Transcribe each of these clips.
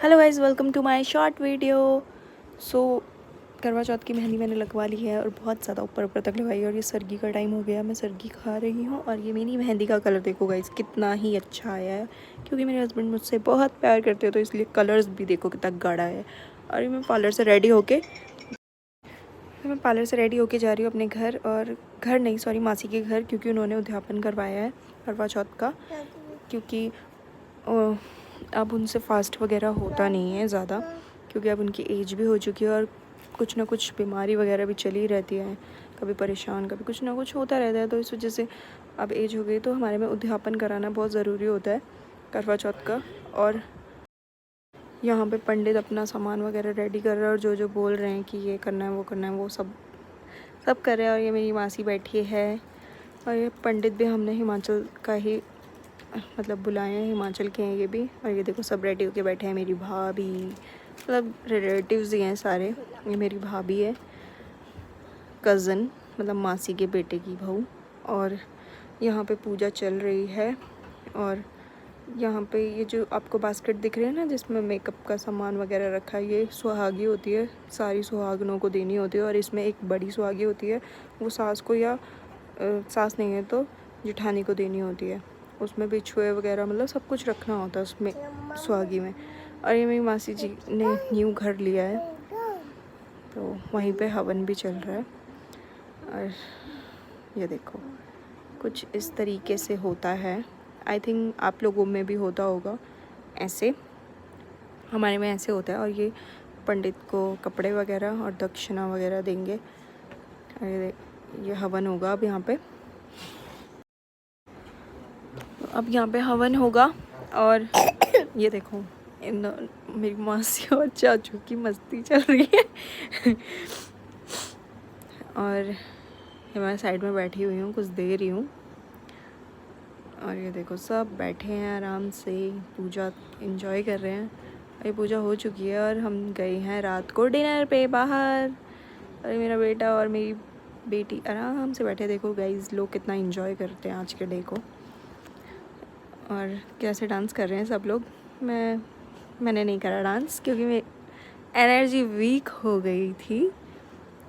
Hello guys, welcome to my short video. So Karva Chauth की मेहंदी मैंने लगवा ली है और बहुत ज़्यादा ऊपर ऊपर तक लगवाई है। और ये सरगी का टाइम हो गया, मैं सरगी खा रही हूँ। और ये मेरी मेहंदी का कलर देखो गाइज़, कितना ही अच्छा आया है, क्योंकि मेरे हस्बैंड मुझसे बहुत प्यार करते हैं, तो इसलिए कलर्स भी देखो कितना गाढ़ा है। और ये मैं पार्लर से रेडी होके जा रही हूँ अपने घर, और घर नहीं, सॉरी, मासी के घर, क्योंकि उन्होंने उद्यापन करवाया है करवा चौथ का। क्योंकि अब उनसे फास्ट वगैरह होता नहीं है ज़्यादा, क्योंकि अब उनकी एज भी हो चुकी है और कुछ ना कुछ बीमारी वगैरह भी चली रहती है, कभी परेशान, कभी कुछ ना कुछ होता रहता है। तो इस वजह से अब एज हो गई, तो हमारे में उद्यापन कराना बहुत ज़रूरी होता है करवा चौथ का। और यहाँ पे पंडित अपना सामान वगैरह रेडी कर रहा है, और जो जो बोल रहे हैं कि ये करना है वो करना है, वो सब कर रहे हैं। और ये मेरी मासी बैठी है, और ये पंडित भी हमने हिमाचल का ही मतलब बुलाए हैं, हिमाचल के हैं ये भी। और ये देखो सब रेडी होके बैठे हैं, मेरी भाभी, मतलब रिलेटिव्स ही हैं सारे। ये मेरी भाभी है, कज़न, मतलब मासी के बेटे की बहू। और यहाँ पे पूजा चल रही है। और यहाँ पे ये जो आपको बास्केट दिख रही है ना, जिसमें मेकअप का सामान वगैरह रखा है, ये सुहागी होती है, सारी सुहागनों को देनी होती है। और इसमें एक बड़ी सुहागी होती है, वो सास को, या सास नहीं है तो जेठानी को देनी होती है। उसमें बिछुए वगैरह मतलब सब कुछ रखना होता है उसमें, सुहागी में। और ये मेरी मासी जी ने न्यू घर लिया है, तो वहीं पे हवन भी चल रहा है। और ये देखो कुछ इस तरीके से होता है। आई थिंक आप लोगों में भी होता होगा ऐसे, हमारे में ऐसे होता है। और ये पंडित को कपड़े वगैरह और दक्षिणा वगैरह देंगे। और ये हवन होगा अब यहाँ पे, अब यहाँ पे हवन होगा। और ये देखो मेरी मासी और चाचू की मस्ती चल रही है। और ये मैं साइड में बैठी हुई हूँ, कुछ दे रही हूँ। और ये देखो सब बैठे हैं आराम से, पूजा एंजॉय कर रहे हैं। ये पूजा हो चुकी है और हम गए हैं रात को डिनर पे बाहर। और मेरा बेटा और मेरी बेटी आराम से बैठे। देखो गाइस, लोग कितना एंजॉय करते हैं आज के डे को, और कैसे डांस कर रहे हैं सब लोग। मैंने नहीं करा डांस, क्योंकि मेरी एनर्जी वीक हो गई थी।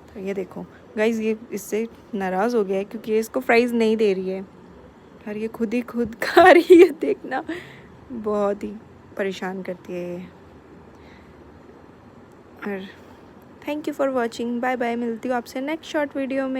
तो ये देखो गाइस, ये इससे नाराज़ हो गया है, क्योंकि ये इसको प्राइज़ नहीं दे रही है, और ये खुद खा रही है। देखना, बहुत ही परेशान करती है ये। और thank you for watching, bye bye. मिलती हूँ आपसे नेक्स्ट शॉर्ट वीडियो में।